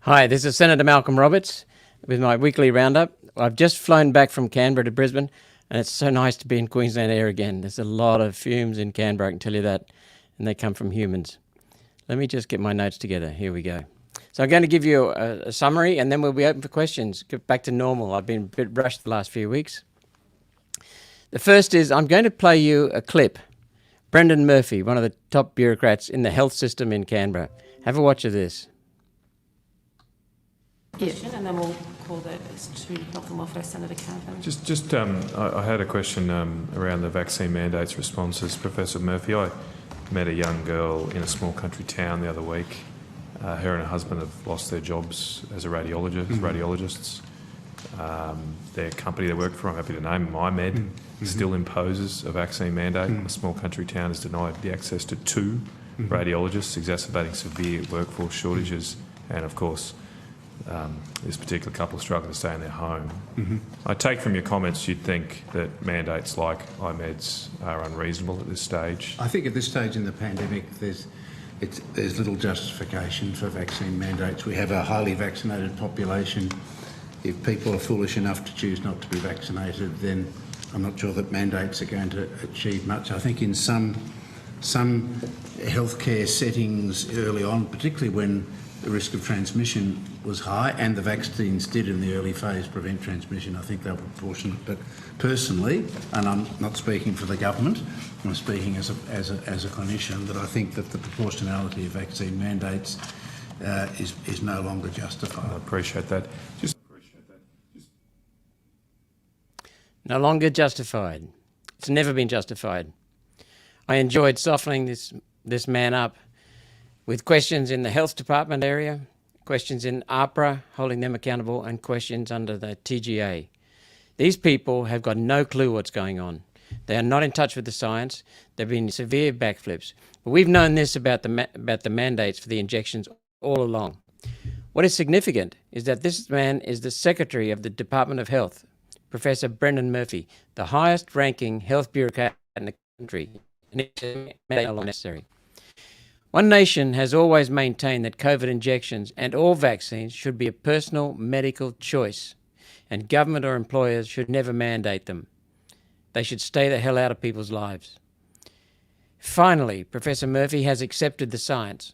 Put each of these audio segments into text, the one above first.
Hi, this is Senator Malcolm Roberts with my weekly roundup. I've just flown back from Canberra to Brisbane, and it's so nice to be in Queensland air again. There's a lot of fumes in Canberra, I can tell you that, and they come from humans. Let me just get my notes together. Here we go. So I'm going to give you a summary, and then we'll be open for questions. Get back to normal. I've been a bit rushed the last few weeks. The first is I'm going to play you a clip. Brendan Murphy, one of the top bureaucrats in the health system in Canberra. Have a watch of this. And then we'll call the to Health and Welfare Senator Calvin. I had a question around the vaccine mandates responses. Professor Murphy, I met a young girl in a small country town the other week. Her and her husband have lost their jobs as radiologists. Their company they work for, I'm happy to name, MyMed, still imposes a vaccine mandate. A small country town is denied the access to two radiologists, exacerbating severe workforce shortages, and of course this particular couple struggle to stay in their home. I take from your comments you'd think that mandates like IMED's are unreasonable at this stage. I think at this stage in the pandemic there's little justification for vaccine mandates. We have a highly vaccinated population. If people are foolish enough to choose not to be vaccinated, then I'm not sure that mandates are going to achieve much. I think in some healthcare settings early on, particularly when the risk of transmission was high, and the vaccines did in the early phase prevent transmission, I think they were proportionate. But personally, and I'm not speaking for the government, I'm speaking as a clinician, that I think that the proportionality of vaccine mandates is no longer justified. I appreciate that. No longer justified. It's never been justified. I enjoyed softening this man up with questions in the health department area, questions in APRA, holding them accountable, and questions under the TGA. These people have got no clue what's going on. They are not in touch with the science. There have been severe backflips. But we've known this about the mandates for the injections all along. What is significant is that this man is the Secretary of the Department of Health, Professor Brendan Murphy, the highest-ranking health bureaucrat in the country, and it's necessary. One Nation has always maintained that COVID injections and all vaccines should be a personal medical choice, and government or employers should never mandate them. They should stay the hell out of people's lives. Finally, Professor Murphy has accepted the science.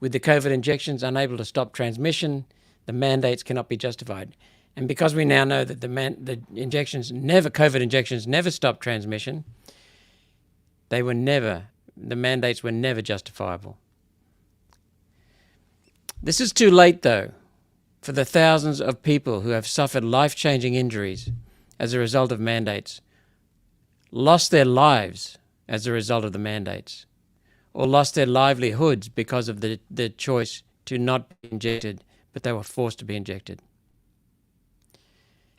With the COVID injections unable to stop transmission, the mandates cannot be justified. And because we now know that the COVID injections never stop transmission, the mandates were never justifiable. This is too late, though, for the thousands of people who have suffered life-changing injuries as a result of mandates, lost their lives as a result of the mandates, or lost their livelihoods because of the choice to not be injected, but they were forced to be injected.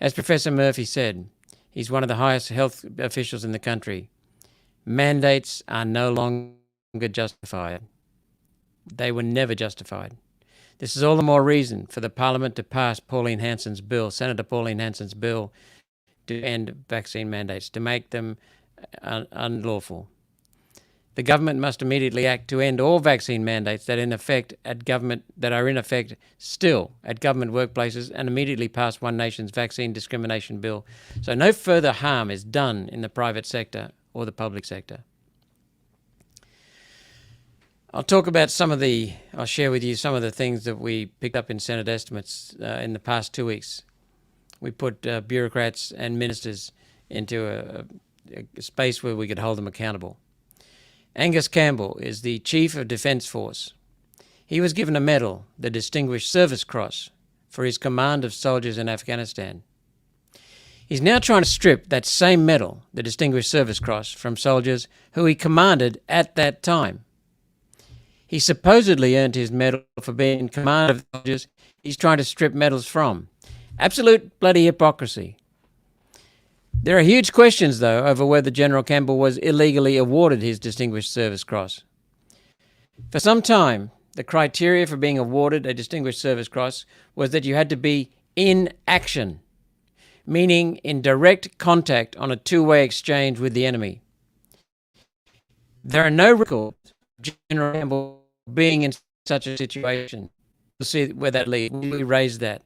As Professor Murphy said, he's one of the highest health officials in the country. Mandates are no longer justified. They were never justified. This is all the more reason for the Parliament to pass Senator Pauline Hanson's bill to end vaccine mandates, to make them unlawful. The government must immediately act to end all vaccine mandates that are in effect still at government workplaces, and immediately pass One Nation's vaccine discrimination bill, so no further harm is done in the private sector or the public sector. I'll share with you some of the things that we picked up in Senate estimates in the past 2 weeks. We put bureaucrats and ministers into a space where we could hold them accountable. Angus Campbell is the Chief of Defence Force. He was given a medal, the Distinguished Service Cross, for his command of soldiers in Afghanistan. He's now trying to strip that same medal, the Distinguished Service Cross, from soldiers who he commanded at that time. He supposedly earned his medal for being in command of soldiers he's trying to strip medals from. Absolute bloody hypocrisy. There are huge questions, though, over whether General Campbell was illegally awarded his Distinguished Service Cross. For some time, the criteria for being awarded a Distinguished Service Cross was that you had to be in action, meaning in direct contact on a two-way exchange with the enemy. There are no records of General Campbell being in such a situation. see where that leads. We raise that.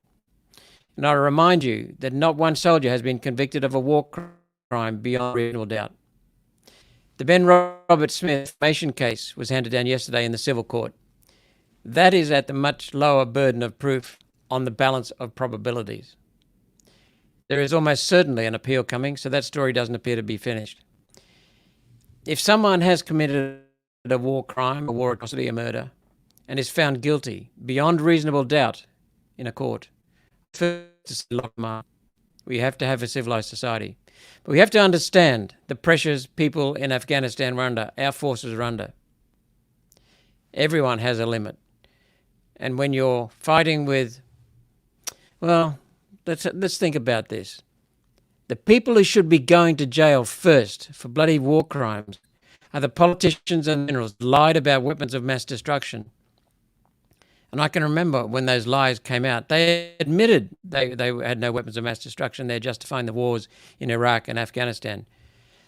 And I remind you that not one soldier has been convicted of a war crime beyond reasonable doubt. The Ben Robert Smith defamation case was handed down yesterday in the civil court. That is at the much lower burden of proof on the balance of probabilities. There is almost certainly an appeal coming, so that story doesn't appear to be finished. If someone has committed a war crime, a war atrocity, a murder, and is found guilty beyond reasonable doubt in a court, first to lock them up. We have to have a civilized society. But we have to understand the pressures people in Afghanistan were under, our forces are under. Everyone has a limit. And when you're fighting with, well, let's think about this. The people who should be going to jail first for bloody war crimes are the politicians and generals who lied about weapons of mass destruction. And I can remember when those lies came out, they admitted they had no weapons of mass destruction. They're justifying the wars in Iraq and Afghanistan.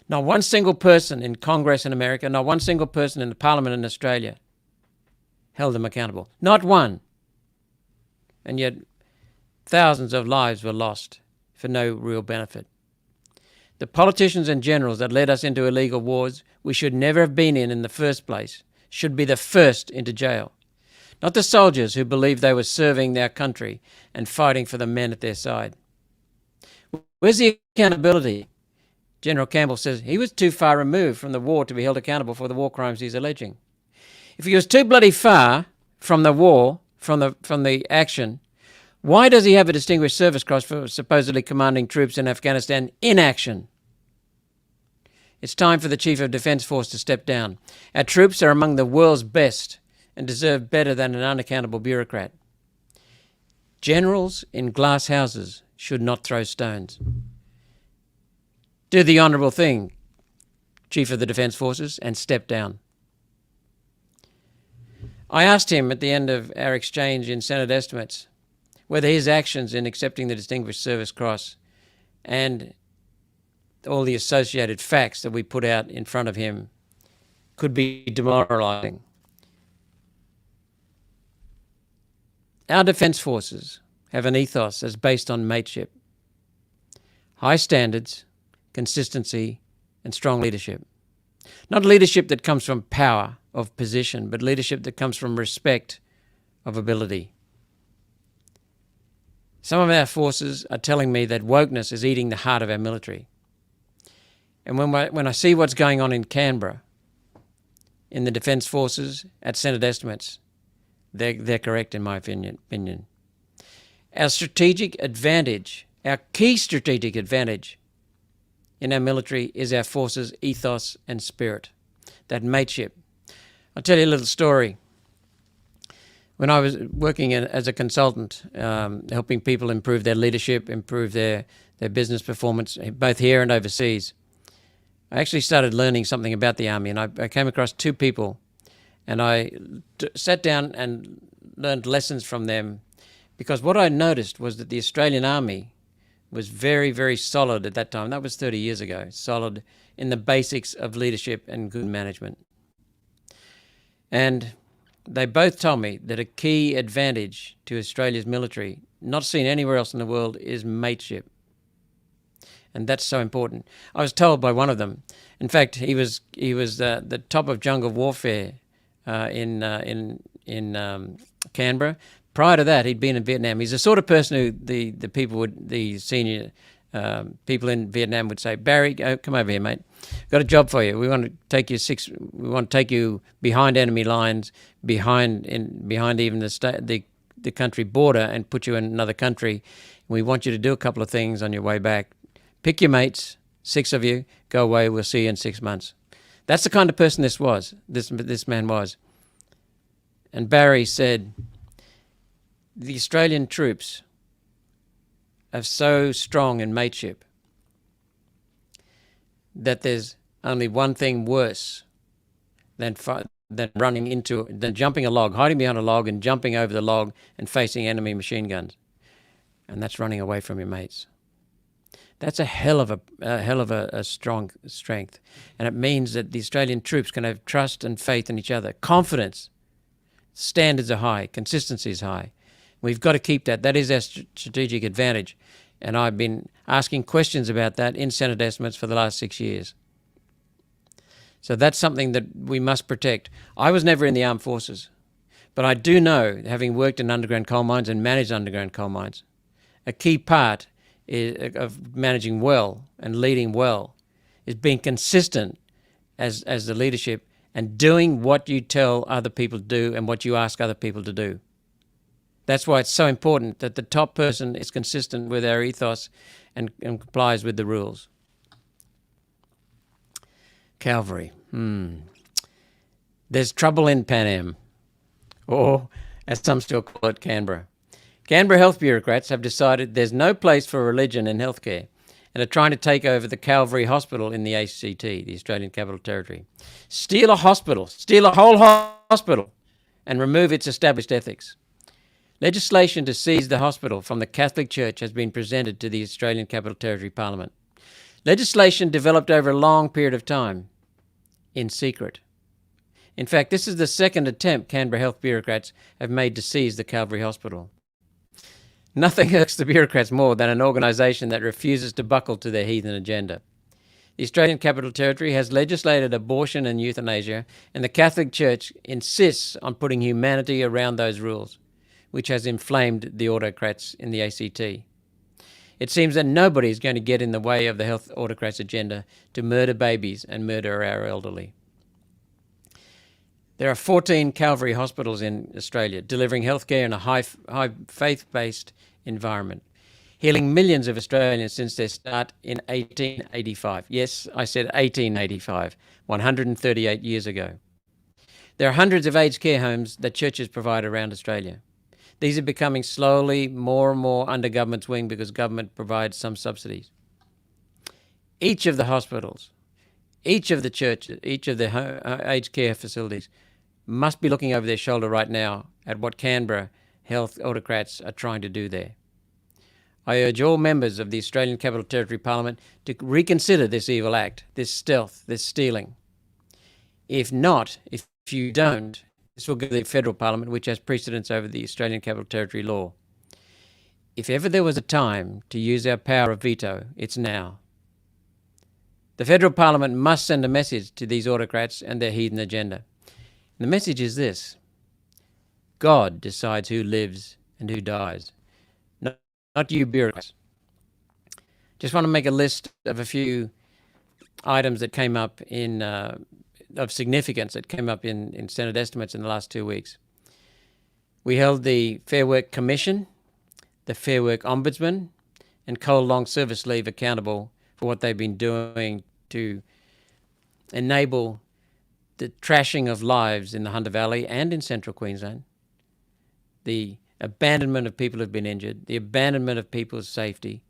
Not one single person in Congress in America, not one single person in the Parliament in Australia held them accountable. Not one. And yet thousands of lives were lost for no real benefit. The politicians and generals that led us into illegal wars we should never have been in the first place should be the first into jail. Not the soldiers who believed they were serving their country and fighting for the men at their side. Where's the accountability? General Campbell says he was too far removed from the war to be held accountable for the war crimes he's alleging. If he was too bloody far from the war, from the action, why does he have a Distinguished Service Cross for supposedly commanding troops in Afghanistan in action? It's time for the Chief of Defence Force to step down. Our troops are among the world's best and deserve better than an unaccountable bureaucrat. Generals in glass houses should not throw stones. Do the honourable thing, Chief of the Defence Forces, and step down. I asked him at the end of our exchange in Senate estimates whether his actions in accepting the Distinguished Service Cross and all the associated facts that we put out in front of him could be demoralising. Our defence forces have an ethos that's based on mateship. High standards, consistency, and strong leadership. Not leadership that comes from power of position, but leadership that comes from respect of ability. Some of our forces are telling me that wokeness is eating the heart of our military. And when I see what's going on in Canberra, in the Defence Forces, at Senate estimates, they're correct in my opinion. Our strategic advantage, our key strategic advantage in our military is our forces' ethos and spirit, that mateship. I'll tell you a little story. When I was working as a consultant, helping people improve their leadership, improve their business performance, both here and overseas, I actually started learning something about the Army, and I came across two people, and I sat down and learned lessons from them, because what I noticed was that the Australian Army was very, very solid at that time. That was 30 years ago, solid in the basics of leadership and good management. And they both told me that a key advantage to Australia's military, not seen anywhere else in the world, is mateship. And that's so important. I was told by one of them, in fact, he was the top of jungle warfare in Canberra. Prior to that, he'd been in Vietnam. He's the sort of person who the senior people in Vietnam would say, "Barry, come over here, mate. Got a job for you. We want to take you behind enemy lines, behind even the country border, and put you in another country. We want you to do a couple of things on your way back. Pick your mates, 6 of you, go away. We'll see you in 6 months." That's the kind of person this man was. And Barry said, the Australian troops are so strong in mateship that there's only one thing worse than jumping a log, hiding behind a log and jumping over the log and facing enemy machine guns. And that's running away from your mates. That's a hell of a strong strength. And it means that the Australian troops can have trust and faith in each other, confidence Standards are high. Consistency is high. We've got to keep that. That is our strategic advantage. And I've been asking questions about that in Senate estimates for the last 6 years. So that's something that we must protect. I was never in the armed forces, but I do know, having worked in underground coal mines and managed underground coal mines, a key part of managing well and leading well is being consistent as the leadership and doing what you tell other people to do and what you ask other people to do. That's why it's so important that the top person is consistent with our ethos and complies with the rules. Calvary. There's trouble in Pan Am, or as some still call it, Canberra. Canberra health bureaucrats have decided there's no place for religion in healthcare and are trying to take over the Calvary Hospital in the ACT, the Australian Capital Territory. Steal a whole hospital, and remove its established ethics. Legislation to seize the hospital from the Catholic Church has been presented to the Australian Capital Territory Parliament. Legislation developed over a long period of time, in secret. In fact, this is the second attempt Canberra health bureaucrats have made to seize the Calvary Hospital. Nothing irks the bureaucrats more than an organisation that refuses to buckle to their heathen agenda. The Australian Capital Territory has legislated abortion and euthanasia, and the Catholic Church insists on putting humanity around those rules, which has inflamed the autocrats in the ACT. It seems that nobody is going to get in the way of the health autocrats' agenda to murder babies and murder our elderly. There are 14 Calvary hospitals in Australia delivering healthcare in a high faith-based environment, healing millions of Australians since their start in 1885. Yes, I said 1885, 138 years ago. There are hundreds of aged care homes that churches provide around Australia. These are becoming slowly more and more under government's wing because government provides some subsidies. Each of the hospitals, each of the churches, each of the aged care facilities must be looking over their shoulder right now at what Canberra health autocrats are trying to do there. I urge all members of the Australian Capital Territory Parliament to reconsider this evil act, this stealth, this stealing. If not, if you don't, this will go to the federal parliament, which has precedence over the Australian Capital Territory law. If ever there was a time to use our power of veto, it's now. The federal parliament must send a message to these autocrats and their heathen agenda. And the message is this: God decides who lives and who dies, not you bureaucrats. Just want to make a list of a few items that came up of significance that came up in Senate estimates in the last 2 weeks. We held the Fair Work Commission, the Fair Work Ombudsman, and Coal Long Service Leave accountable for what they've been doing to enable the trashing of lives in the Hunter Valley and in central Queensland, the abandonment of people who've been injured, the abandonment of people's safety,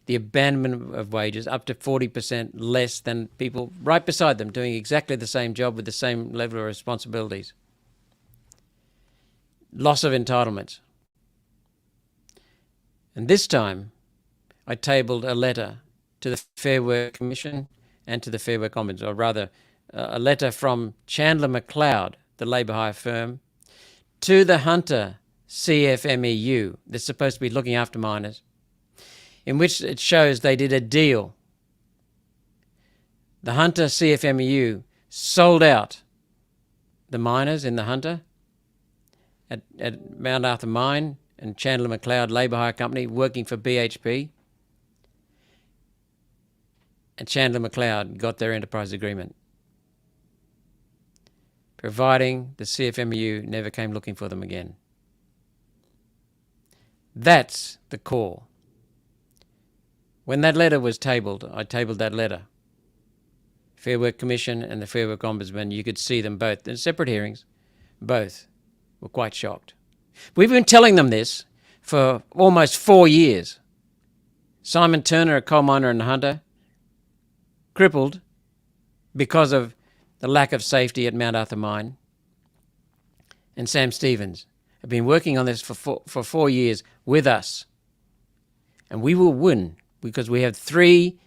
the abandonment of wages, up to 40% less than people right beside them doing exactly the same job with the same level of responsibilities. Loss of entitlements. And this time, I tabled a letter to the Fair Work Commission and to the Fair Work Ombudsman, or rather, a letter from Chandler McLeod, the labour hire firm, to the Hunter CFMEU that's supposed to be looking after miners, in which it shows they did a deal. The Hunter CFMEU sold out the miners in the Hunter at Mount Arthur Mine and Chandler McLeod Labour Hire Company working for BHP. And Chandler McLeod got their enterprise agreement, providing the CFMEU never came looking for them again. That's the core. When that letter was tabled, I tabled that letter. Fair Work Commission and the Fair Work Ombudsman, you could see them both in separate hearings. Both were quite shocked. We've been telling them this for almost 4 years. Simon Turner, a coal miner in the Hunter, crippled because of the lack of safety at Mount Arthur Mine, and Sam Stevens have been working on this for 4 years with us. And we will win because we have three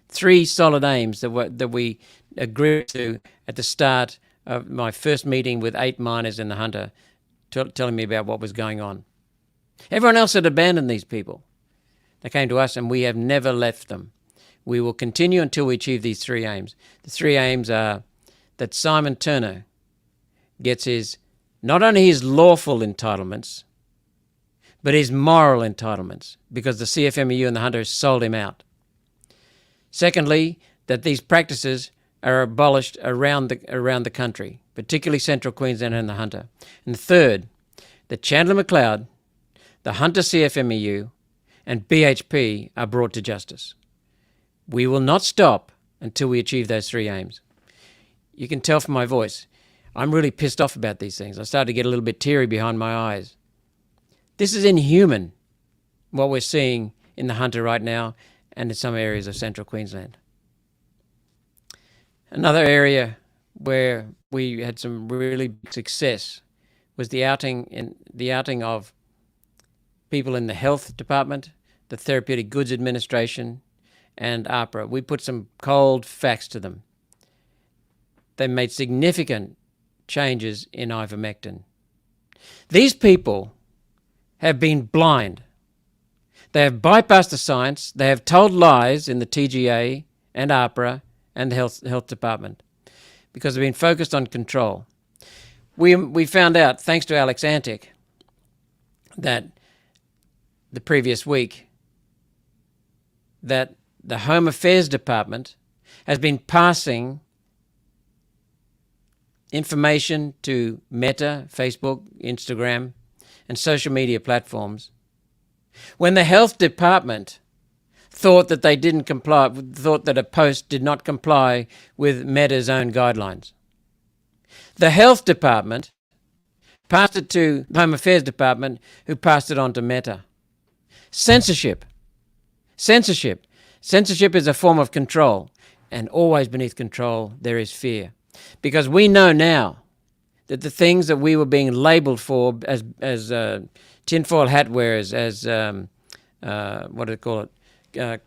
solid aims that we agreed to at the start of my first meeting with 8 miners in the Hunter telling me about what was going on. Everyone else had abandoned these people. They came to us, and we have never left them. We will continue until we achieve these three aims. The three aims are that Simon Turner gets not only his lawful entitlements, but his moral entitlements, because the CFMEU and the Hunter sold him out. Secondly, that these practices are abolished around the country, particularly Central Queensland and the Hunter. And third, that Chandler McLeod, the Hunter CFMEU, and BHP are brought to justice. We will not stop until we achieve those three aims. You can tell from my voice, I'm really pissed off about these things. I started to get a little bit teary behind my eyes. This is inhuman, what we're seeing in the Hunter right now and in some areas of Central Queensland. Another area where we had some really big success was the outing of people in the health department, the Therapeutic Goods Administration, and AHPRA. We put some cold facts to them. They made significant changes in ivermectin. These people have been blind. They have bypassed the science. They have told lies in the TGA and AHPRA and the health department because they've been focused on control. We found out, thanks to Alex Antic, that the previous week, that the Home Affairs Department has been passing information to Meta, Facebook, Instagram, and social media platforms when the Health Department thought that they didn't comply, thought that a post did not comply with Meta's own guidelines. The Health Department passed it to the Home Affairs Department, who passed it on to Meta. Censorship. Censorship. Censorship is a form of control, and always beneath control there is fear. Because we know now that the things that we were being labelled for as tinfoil hat wearers, as what do they call it,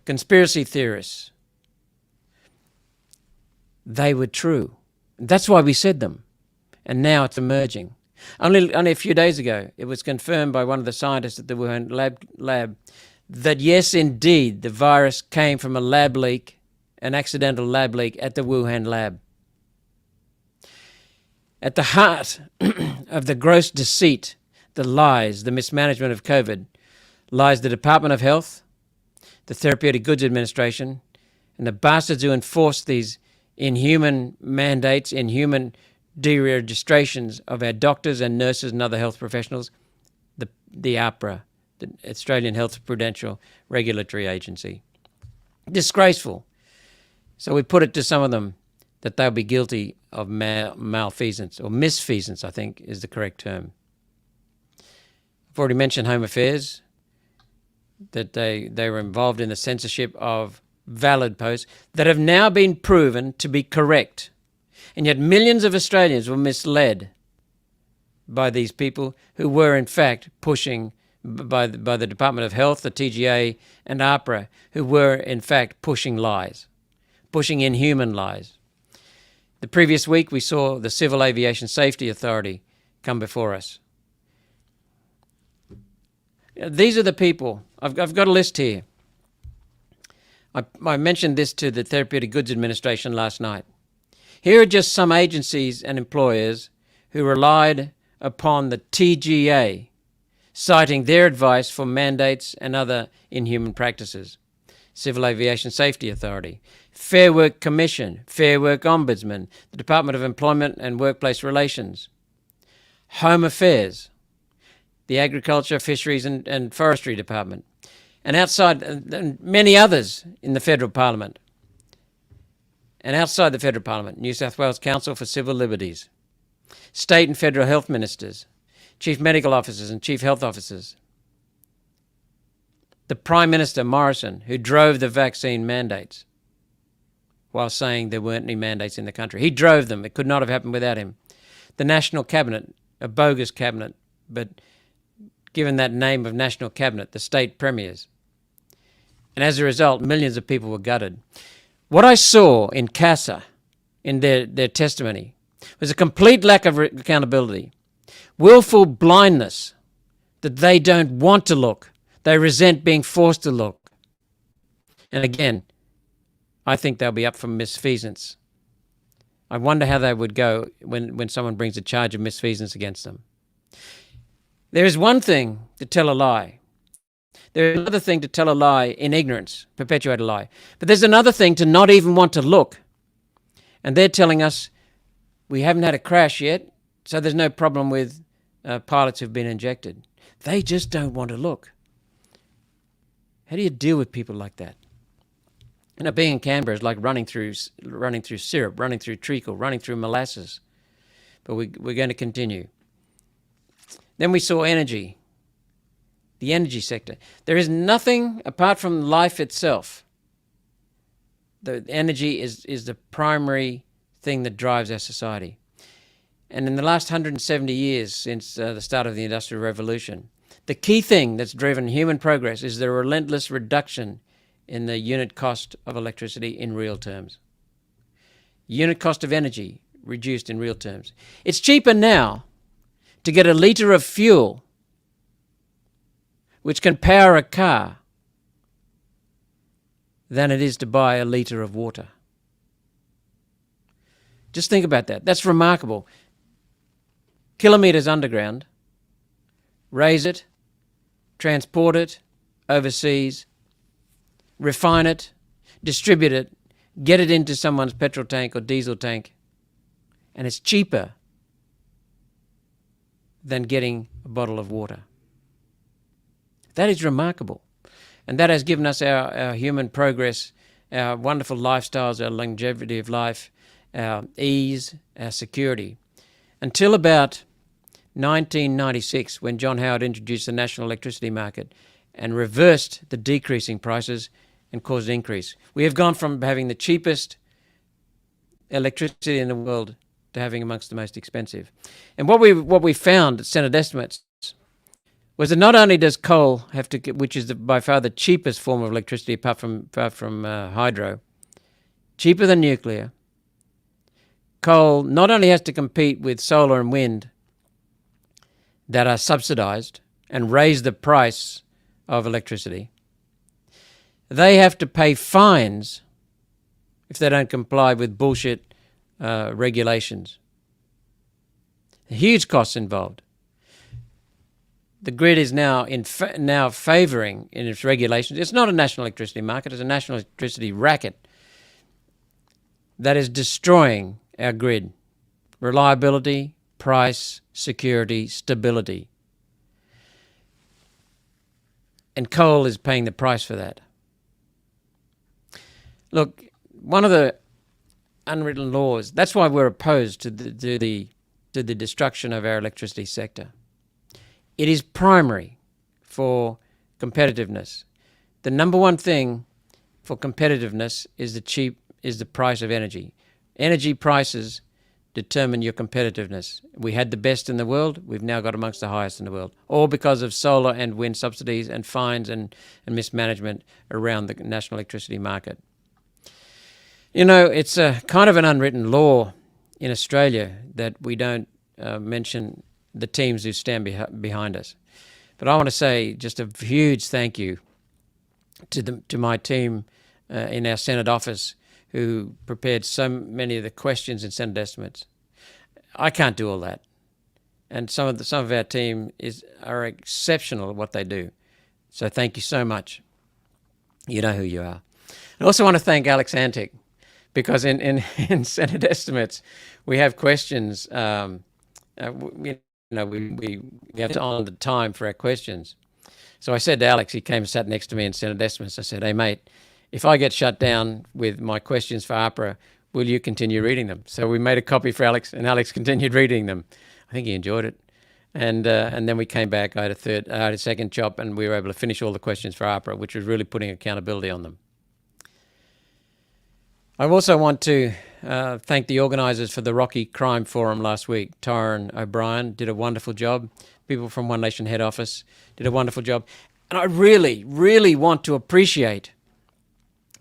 conspiracy theorists, they were true. That's why we said them, and now it's emerging. Only a few days ago, it was confirmed by one of the scientists at the Wuhan lab that yes, indeed, the virus came from a lab leak, an accidental lab leak at the Wuhan lab. At the heart of the gross deceit, the lies, the mismanagement of COVID, lies the Department of Health, the Therapeutic Goods Administration, and the bastards who enforce these inhuman mandates, inhuman deregistrations of our doctors and nurses and other health professionals, the AHPRA, the Australian Health Prudential Regulatory Agency. Disgraceful. So we put it to some of them that they'll be guilty of malfeasance, or misfeasance, I think is the correct term. I've already mentioned Home Affairs, that they were involved in the censorship of valid posts that have now been proven to be correct. And yet millions of Australians were misled by these people who were in fact pushing, by the Department of Health, the TGA and AHPRA, who were in fact pushing lies, pushing inhuman lies. The previous week we saw the Civil Aviation Safety Authority come before us. These are the people. I've got a list here. I mentioned this to the Therapeutic Goods Administration last night. Here are just some agencies and employers who relied upon the TGA, citing their advice for mandates and other inhuman practices. Civil Aviation Safety Authority, Fair Work Commission, Fair Work Ombudsman, the Department of Employment and Workplace Relations, Home Affairs, the Agriculture, Fisheries and Forestry Department, and outside, and many others in the Federal Parliament. And outside the Federal Parliament, New South Wales Council for Civil Liberties, state and federal health ministers, chief medical officers and chief health officers, the Prime Minister Morrison, who drove the vaccine mandates while saying there weren't any mandates in the country. He drove them. It could not have happened without him. The National Cabinet, a bogus cabinet, but given that name of National Cabinet, the state premiers. And as a result, millions of people were gutted. What I saw in CASA, in their testimony, was a complete lack of accountability. Willful blindness, that they don't want to look. They resent being forced to look. And again, I think they'll be up for misfeasance. I wonder how they would go when someone brings a charge of misfeasance against them. There is one thing to tell a lie. There is another thing to tell a lie in ignorance, perpetuate a lie. But there's another thing to not even want to look. And they're telling us we haven't had a crash yet, so there's no problem with pilots who've been injected. They just don't want to look. How do you deal with people like that? Being in Canberra is like running through syrup, running through treacle, running through molasses. But we're going to continue. Then we saw energy, the energy sector. There is nothing apart from life itself. The energy is the primary thing that drives our society. And in the last 170 years since the start of the Industrial Revolution, the key thing that's driven human progress is the relentless reduction in the unit cost of electricity in real terms. Unit cost of energy reduced in real terms. It's cheaper now to get a litre of fuel which can power a car than it is to buy a litre of water. Just think about that. That's remarkable. Kilometres underground, raise it, transport it overseas, refine it, distribute it, get it into someone's petrol tank or diesel tank, and it's cheaper than getting a bottle of water. That is remarkable. And that has given us our human progress, our wonderful lifestyles, our longevity of life, our ease, our security. Until about 1996, when John Howard introduced the national electricity market and reversed the decreasing prices and caused an increase. We have gone from having the cheapest electricity in the world to having amongst the most expensive. And what we found at Senate estimates was that not only does coal have to, which is by far the cheapest form of electricity apart from hydro, cheaper than nuclear, coal not only has to compete with solar and wind that are subsidized and raise the price of electricity, they have to pay fines if they don't comply with bullshit regulations. Huge costs involved. The grid is now now favouring in its regulations. It's not a national electricity market, it's a national electricity racket that is destroying our grid. Reliability, price, security, stability. And coal is paying the price for that. Look, one of the unwritten laws, that's why we're opposed to the destruction of our electricity sector. It is primary for competitiveness. The number one thing for competitiveness is the price of energy. Energy prices determine your competitiveness. We had the best in the world. We've now got amongst the highest in the world, all because of solar and wind subsidies and fines and mismanagement around the national electricity market. You know, it's a kind of an unwritten law in Australia that we don't mention the teams who stand behind us. But I want to say just a huge thank you to my team in our Senate office who prepared so many of the questions in Senate estimates. I can't do all that. And some of our team are exceptional at what they do. So thank you so much. You know who you are. I also want to thank Alex Antic, because in Senate estimates we have questions. We have to honor the time for our questions. So I said to Alex, he came and sat next to me in Senate estimates. I said, "Hey mate, if I get shut down with my questions for APRA, will you continue reading them?" So we made a copy for Alex, and Alex continued reading them. I think he enjoyed it. And then we came back. I had a second chop, and we were able to finish all the questions for APRA, which was really putting accountability on them. I also want to thank the organisers for the Rocky Crime Forum last week. Tyron O'Brien did a wonderful job. People from One Nation head office did a wonderful job. And I really, really want to appreciate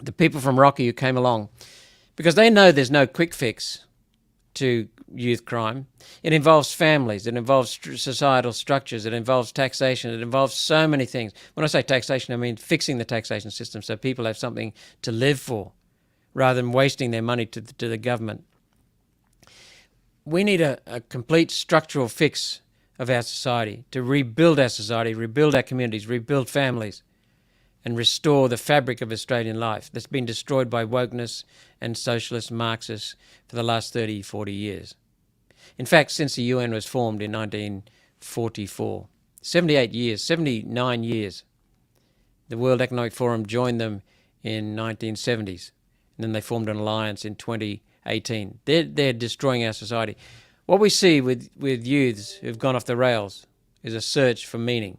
the people from Rocky who came along, because they know there's no quick fix to youth crime. It involves families. It involves societal structures. It involves taxation. It involves so many things. When I say taxation, I mean fixing the taxation system so people have something to live for rather than wasting their money to the government. We need a complete structural fix of our society, to rebuild our society, rebuild our communities, rebuild families, and restore the fabric of Australian life that's been destroyed by wokeness and socialist Marxists for the last 30, 40 years. In fact, since the UN was formed in 1944, 78 years, 79 years, the World Economic Forum joined them in 1970s, and then they formed an alliance in 2018. They're destroying our society. What we see with youths who've gone off the rails is a search for meaning,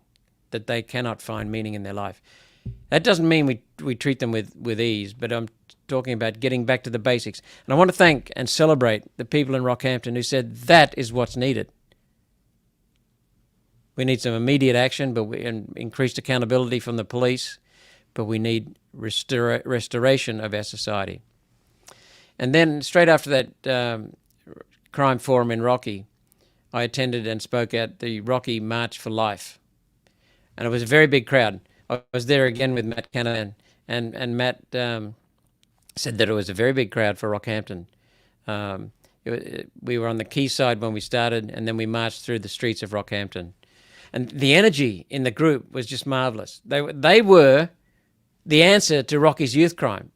that they cannot find meaning in their life. That doesn't mean we treat them with ease, but I'm talking about getting back to the basics. And I want to thank and celebrate the people in Rockhampton who said that is what's needed. We need some immediate action and increased accountability from the police, but we need restoration of our society. And then straight after that crime forum in Rocky, I attended and spoke at the Rocky March for Life. And it was a very big crowd. I was there again with Matt Canavan, and Matt said that it was a very big crowd for Rockhampton. We were on the quayside when we started, and then we marched through the streets of Rockhampton. And the energy in the group was just marvellous. They were the answer to Rocky's youth crime.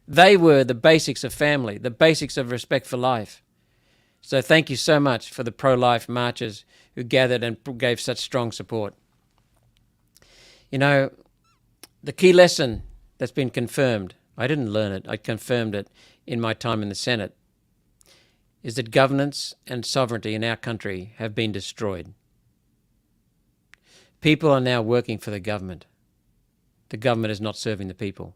They were the basics of family, the basics of respect for life. So thank you so much for the pro-life marchers who gathered and gave such strong support. You know, the key lesson that's been confirmed, I didn't learn it, I confirmed it in my time in the Senate, is that governance and sovereignty in our country have been destroyed. People are now working for the government. The government is not serving the people.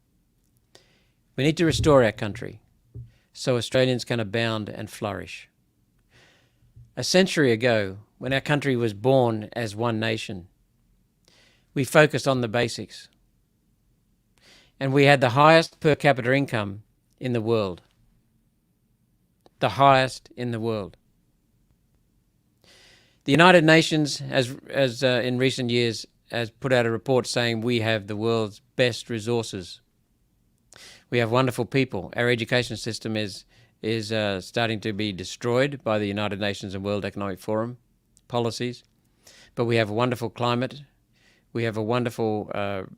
We need to restore our country so Australians can abound and flourish. A century ago, when our country was born as one nation, we focused on the basics. And we had the highest per capita income in the world. The highest in the world. The United Nations has in recent years, has put out a report saying we have the world's best resources. We have wonderful people. Our education system is starting to be destroyed by the United Nations and World Economic Forum policies. But we have a wonderful climate. We have a wonderful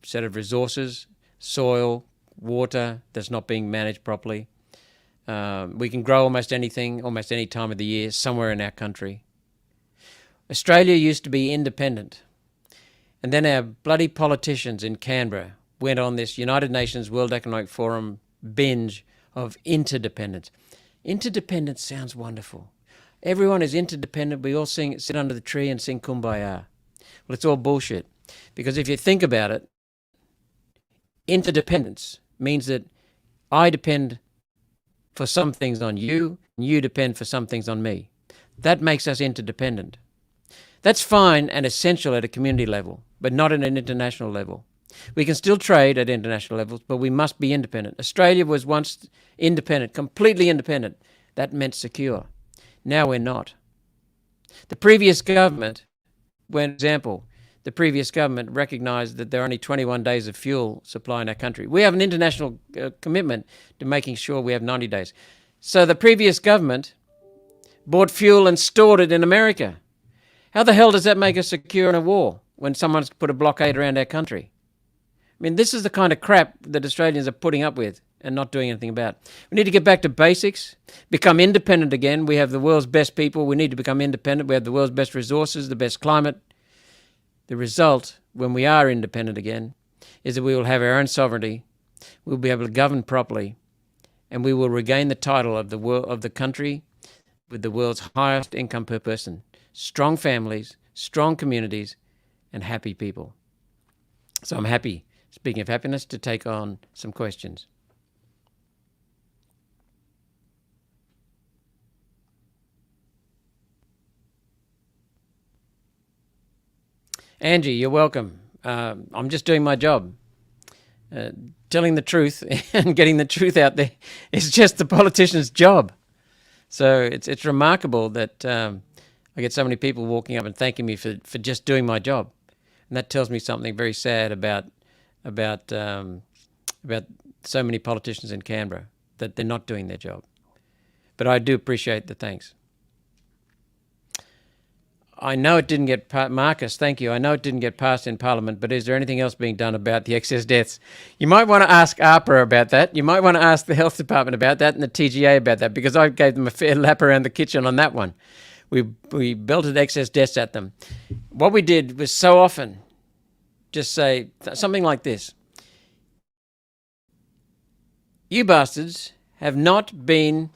set of resources, soil, water that's not being managed properly. We can grow almost anything, almost any time of the year, somewhere in our country. Australia used to be independent. And then our bloody politicians in Canberra went on this United Nations World Economic Forum binge of interdependence. Interdependence sounds wonderful. Everyone is interdependent. We all sit under the tree and sing Kumbaya. Well, it's all bullshit. Because if you think about it, interdependence means that I depend for some things on you, and you depend for some things on me. That makes us interdependent. That's fine and essential at a community level, but not at an international level. We can still trade at international levels, but we must be independent. Australia was once independent, completely independent. That meant secure. Now we're not. The previous government, the previous government recognised that there are only 21 days of fuel supply in our country. We have an international commitment to making sure we have 90 days. So the previous government bought fuel and stored it in America. How the hell does that make us secure in a war when someone's put a blockade around our country? I mean, this is the kind of crap that Australians are putting up with and not doing anything about. We need to get back to basics, become independent again. We have the world's best people. We need to become independent. We have the world's best resources, the best climate. The result, when we are independent again, is that we will have our own sovereignty, we'll be able to govern properly, and we will regain the title of the country with the world's highest income per person. Strong families, strong communities, and happy people. So I'm happy, speaking of happiness, to take on some questions. Angie, you're welcome. I'm just doing my job. Telling the truth and getting the truth out there is just the politician's job. So it's remarkable that I get so many people walking up and thanking me for just doing my job, and that tells me something very sad about so many politicians in Canberra, that they're not doing their job. But I do appreciate the thanks. I know it didn't get Marcus, thank you. I know it didn't get passed in Parliament, but is there anything else being done about the excess deaths? You might want to ask ARPA about that. You might want to ask the Health Department about that and the TGA about that, because I gave them a fair lap around the kitchen on that one. We belted excess deaths at them. What we did was so often just say something like this: you bastards have not been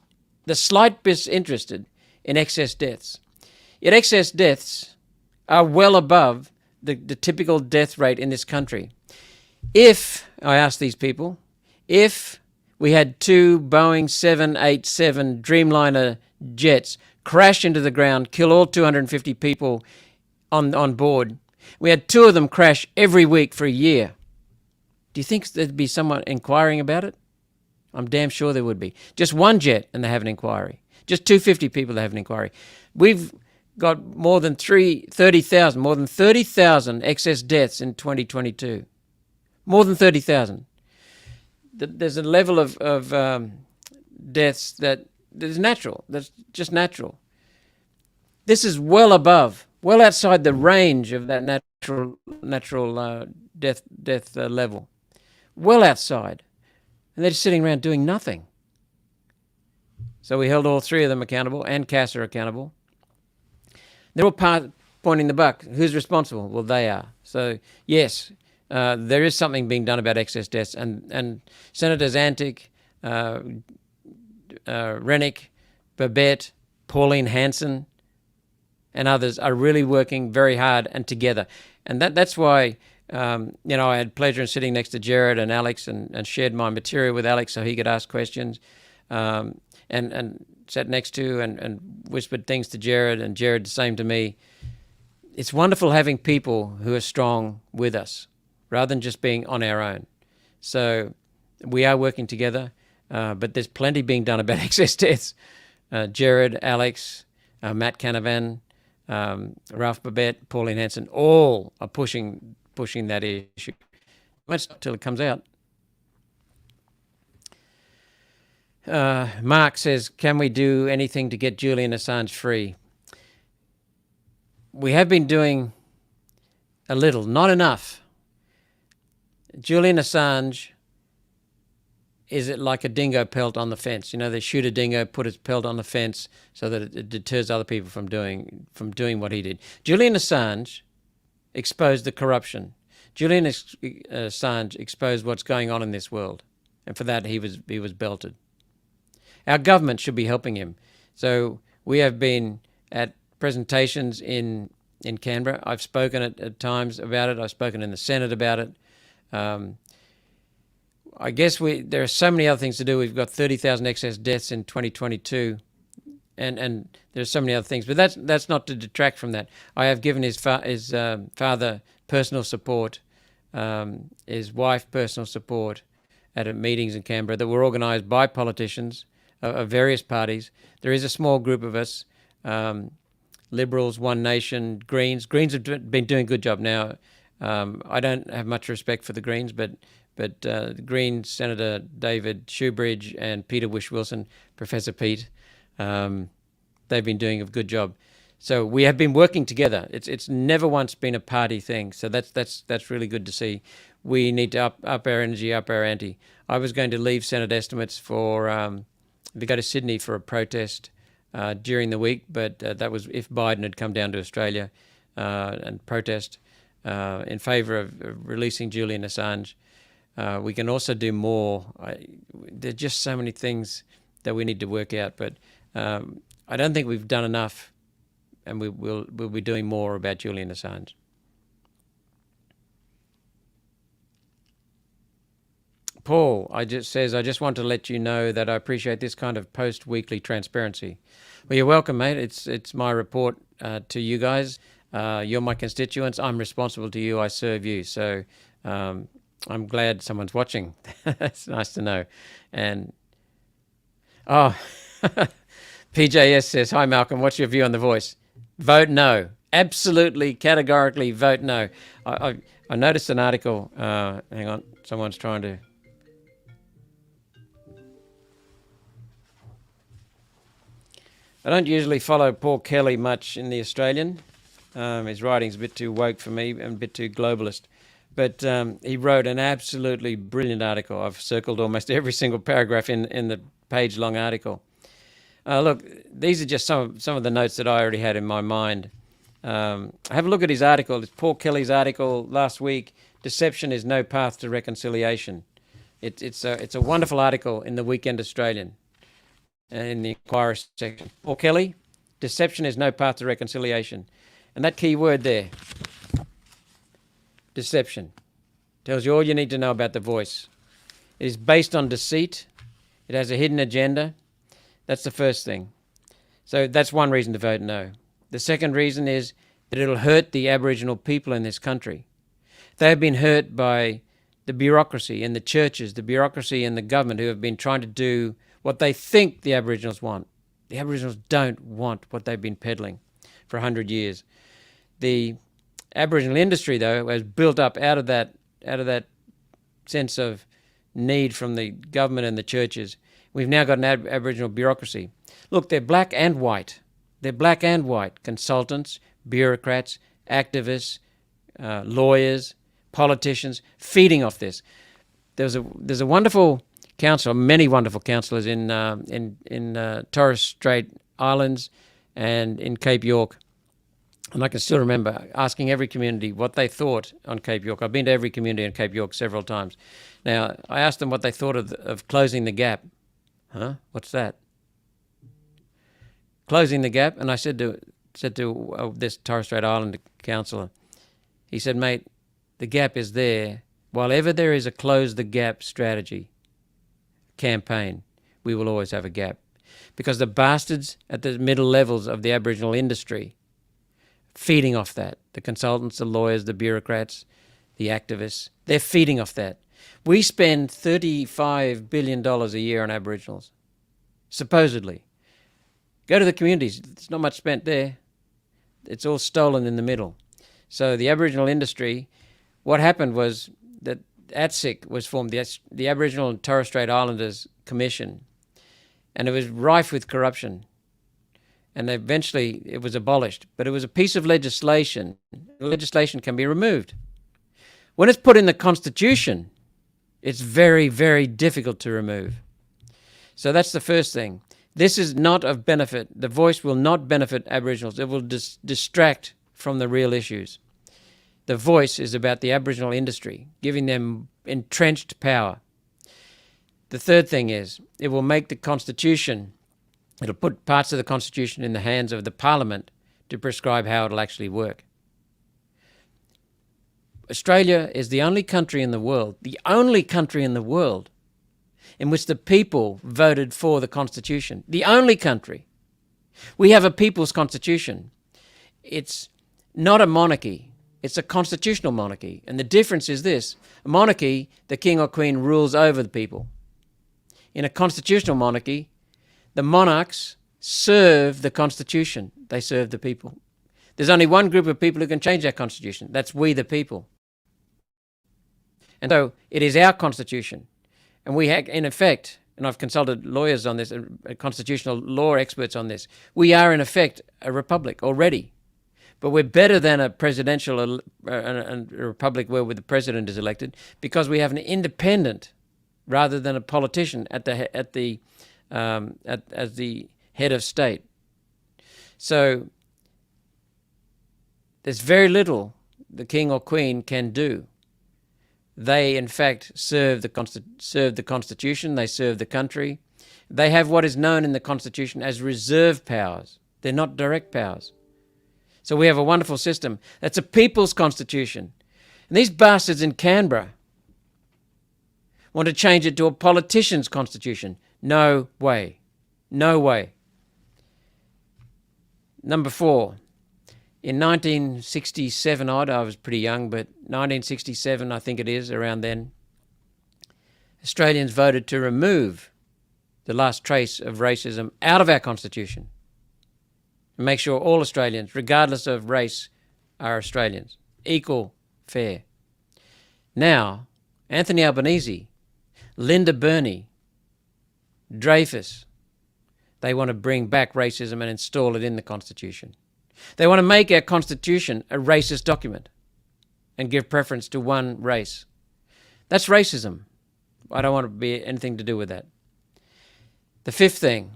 the slight bit interested in excess deaths. Yet excess deaths are well above the typical death rate in this country. If, I ask these people, if we had 2 Boeing 787 Dreamliner jets crash into the ground, kill all 250 people on board, we had 2 of them crash every week for a year, do you think there'd be someone inquiring about it? I'm damn sure there would be. Just one jet and they have an inquiry. Just 250 people, they have an inquiry. We've got more than 30,000 excess deaths in 2022. More than 30,000. There's a level of deaths that is natural. That's just natural. This is well above, well outside the range of that natural death level. Well outside. And they're just sitting around doing nothing. So we held all 3 of them accountable, and CASA accountable. They're all pointing the buck. Who's responsible? Well, they are. So, yes, there is something being done about excess deaths. And Senators Antic, Rennick, Babette, Pauline Hanson, and others are really working very hard and together. And that's why, I had pleasure in sitting next to Jared and Alex and shared my material with Alex so he could ask questions. And sat next to and whispered things to Jared, and Jared the same to me. It's wonderful having people who are strong with us rather than just being on our own. So we are working together, but there's plenty being done about excess deaths. Jared, Alex, Matt Canavan, Ralph Babette, Pauline Hanson, all are pushing that issue. Wait till it comes out. Mark says, can we do anything to get Julian Assange free? We have been doing a little, not enough. Julian Assange is like a dingo pelt on the fence. You know, they shoot a dingo, put its pelt on the fence so that it deters other people from doing what he did. Julian Assange exposed the corruption. Julian Assange exposed what's going on in this world, and for that he was belted. Our government should be helping him. So we have been at presentations in Canberra. I've spoken at times about it. I've spoken in the Senate about it. I guess there are so many other things to do. We've got 30,000 excess deaths in 2022, and there's so many other things. But that's not to detract from that. I have given his father personal support, his wife personal support at meetings in Canberra that were organised by politicians of various parties. There is a small group of us, Liberals, One Nation, Greens. Greens have been doing a good job now. I don't have much respect for the Greens, but the Greens, Senator David Shoebridge and Peter Wish-Wilson, Professor Pete, they've been doing a good job. So we have been working together. It's never once been a party thing. So that's really good to see. We need to up our energy, up our ante. I was going to leave Senate estimates to go to Sydney for a protest during the week, but that was if Biden had come down to Australia and protest in favour of releasing Julian Assange. We can also do more. There are just so many things that we need to work out, but I don't think we've done enough, and we'll be doing more about Julian Assange. Paul I just want to let you know that I appreciate this kind of post-weekly transparency. Well, you're welcome, mate. It's my report to you guys. You're my constituents. I'm responsible to you. I serve you. So I'm glad someone's watching. It's nice to know. And PJS says, hi Malcolm, what's your view on the voice? Vote no. Absolutely, categorically vote no. I noticed an article, hang on, someone's trying to... I don't usually follow Paul Kelly much in The Australian. His writing's a bit too woke for me and a bit too globalist. But he wrote an absolutely brilliant article. I've circled almost every single paragraph in the page-long article. Look, these are just some of the notes that I already had in my mind. Have a look at his article. It's Paul Kelly's article last week, Deception is No Path to Reconciliation. It's a wonderful article in the Weekend Australian, in the Inquirer section. Paul Kelly, Deception is No Path to Reconciliation. And that key word there, deception, tells you all you need to know about the voice. It is based on deceit. It has a hidden agenda. That's the first thing. So that's one reason to vote no. The second reason is that it'll hurt the Aboriginal people in this country. They have been hurt by the bureaucracy in the churches, the bureaucracy in the government who have been trying to do what they think the Aboriginals want. The Aboriginals don't want what they've been peddling for 100 years. The Aboriginal industry, though, has built up out of that sense of need from the government and the churches. We've now got an Aboriginal bureaucracy. Look, they're black and white. They're black and white. Consultants, bureaucrats, activists, lawyers, politicians, feeding off this. There's a wonderful council, many wonderful councillors in Torres Strait Islands and in Cape York. And I can still remember asking every community what they thought on Cape York. I've been to every community on Cape York several times. Now, I asked them what they thought of closing the gap. Huh? What's that? Closing the gap? And I said to this Torres Strait Islander councillor, he said, mate, the gap is there. While ever there is a close the gap strategy, campaign, we will always have a gap. Because the bastards at the middle levels of the Aboriginal industry feeding off that. The consultants, the lawyers, the bureaucrats, the activists, they're feeding off that. We spend $35 billion a year on Aboriginals, supposedly. Go to the communities, there's not much spent there. It's all stolen in the middle. So the Aboriginal industry, what happened was that ATSIC was formed, the Aboriginal and Torres Strait Islanders Commission, and it was rife with corruption. And eventually it was abolished. But it was a piece of legislation. Legislation can be removed. When it's put in the Constitution, it's very, very difficult to remove. So that's the first thing. This is not of benefit. The voice will not benefit Aboriginals. It will distract from the real issues. The voice is about the Aboriginal industry, giving them entrenched power. The third thing is it will make the Constitution, it'll put parts of the Constitution in the hands of the Parliament to prescribe how it'll actually work. Australia is the only country in the world in which the people voted for the Constitution. The only country. We have a people's constitution. It's not a monarchy. It's a constitutional monarchy. And the difference is this. A monarchy, the king or queen rules over the people. In a constitutional monarchy, the monarchs serve the Constitution. They serve the people. There's only one group of people who can change that Constitution. That's we the people. And so it is our Constitution. And we have, in effect, and I've consulted lawyers on this, constitutional law experts on this, we are in effect a republic already. But we're better than a presidential a republic where the president is elected because we have an independent rather than a politician as the head of state. So there's very little the king or queen can do. They, in fact, serve the Constitution. They serve the country. They have what is known in the Constitution as reserve powers. They're not direct powers. So we have a wonderful system. That's a people's constitution. And these bastards in Canberra want to change it to a politician's constitution. No way. No way. Number 4. In 1967 odd, I was pretty young, but 1967 I think it is, around then, Australians voted to remove the last trace of racism out of our Constitution and make sure all Australians, regardless of race, are Australians. Equal, fair. Now, Anthony Albanese, Linda Burney, Dreyfus, they want to bring back racism and install it in the Constitution. They want to make our Constitution a racist document and give preference to one race. That's racism. I don't want to be anything to do with that. The fifth thing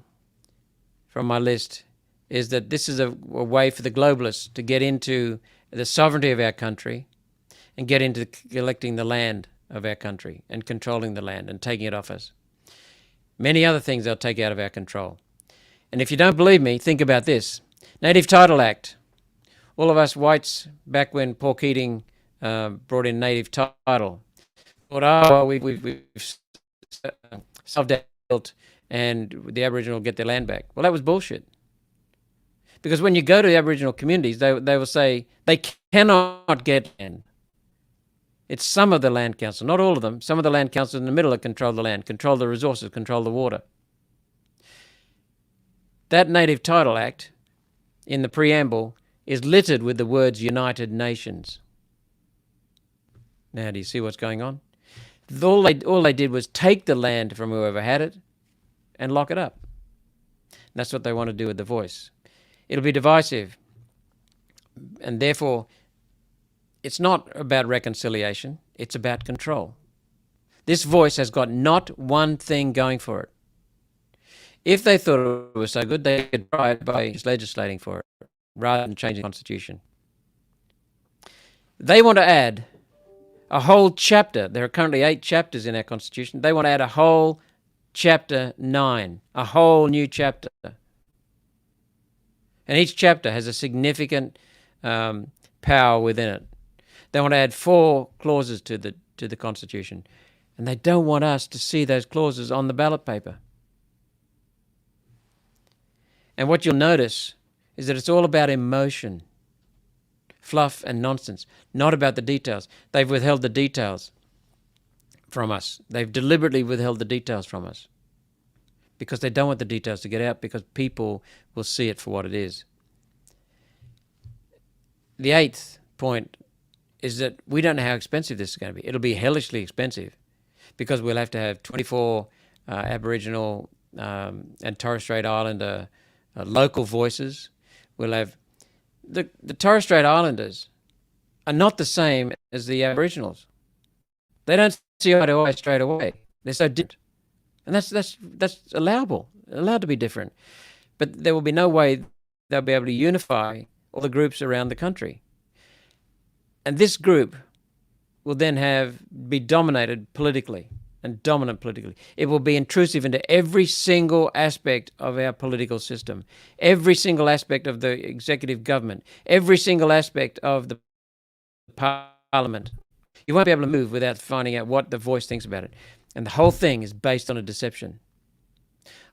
from my list is that this is a way for the globalists to get into the sovereignty of our country and get into collecting the land of our country and controlling the land and taking it off us. Many other things they'll take out of our control. And if you don't believe me, think about this. Native Title Act. All of us whites, back when Paul Keating brought in native title, thought, oh, well, we've solved our guilt and the Aboriginal will get their land back. Well, that was bullshit. Because when you go to the Aboriginal communities, they will say they cannot get land. It's some of the land council, not all of them. Some of the land councils in the middle that control the land, control the resources, control the water. That Native Title Act, in the preamble, is littered with the words United Nations. Now, do you see what's going on? All they did was take the land from whoever had it and lock it up. And that's what they want to do with the voice. It'll be divisive. And therefore, it's not about reconciliation. It's about control. This voice has got not one thing going for it. If they thought it was so good, they could try it by just legislating for it rather than changing the Constitution. They want to add a whole chapter. There are currently 8 chapters in our Constitution. They want to add a whole chapter 9, a whole new chapter. And each chapter has a significant power within it. They want to add 4 clauses to the Constitution. And they don't want us to see those clauses on the ballot paper. And what you'll notice is that it's all about emotion, fluff and nonsense, not about the details. They've withheld the details from us. They've deliberately withheld the details from us because they don't want the details to get out because people will see it for what it is. The 8th point is that we don't know how expensive this is going to be. It'll be hellishly expensive because we'll have to have 24 Aboriginal and Torres Strait Islander local voices. We'll have the Torres Strait Islanders are not the same as the Aboriginals. They don't see eye to eye straight away. They're so different, and that's allowed to be different. But there will be no way they'll be able to unify all the groups around the country. And this group will then be dominated politically and dominant politically. It will be intrusive into every single aspect of our political system, every single aspect of the executive government, every single aspect of the parliament. You won't be able to move without finding out what the voice thinks about it. And the whole thing is based on a deception.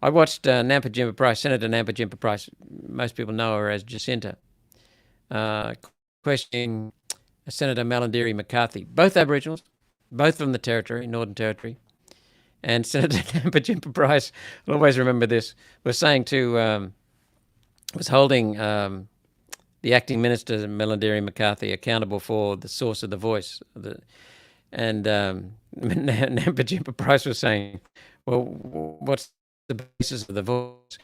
I watched Nampa Jimpa Price, Senator Nampa Jimpa Price, most people know her as Jacinta, questioning Senator Malandiri McCarthy, both Aboriginals, both from the Territory, Northern Territory. And Senator Nampa Jimpa Price, I'll always remember this, was saying was holding the acting minister, Malandiri McCarthy, accountable for the source of the voice. And Nampa Jimpa Price was saying, well, what's the basis of the voice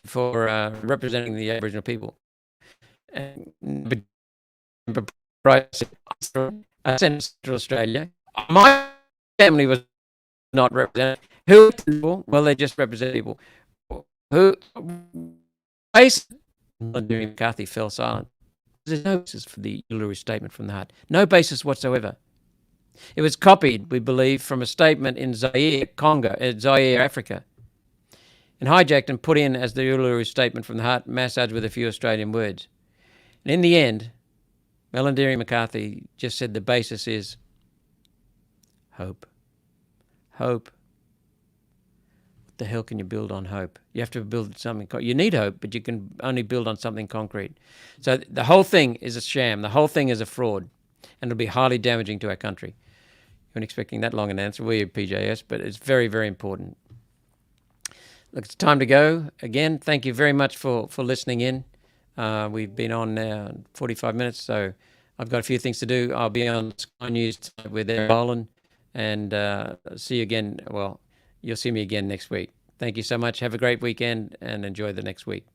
for representing the Aboriginal people? And Nampa Jimpa Price said, I sent to Central Australia. My family was not represented. Who? Well, they just represent people. Who? Malandiri McCarthy fell silent. There's no basis for the Uluru Statement from the Heart. No basis whatsoever. It was copied, we believe, from a statement in Zaire, Africa, and hijacked and put in as the Uluru Statement from the Heart, massaged with a few Australian words. And in the end, Malandiri McCarthy just said the basis is hope. Hope. What the hell can you build on hope? You have to build something. You need hope, but you can only build on something concrete. So the whole thing is a sham. The whole thing is a fraud, and it'll be highly damaging to our country. You weren't expecting that long an answer, were you, PJS? But it's very, very important. look, it's time to go. Again, thank you very much for listening in. We've been on now 45 minutes, so I've got a few things to do. I'll be on Sky News tonight with Aaron Boland, and see you again. Well, you'll see me again next week. Thank you so much. Have a great weekend and enjoy the next week.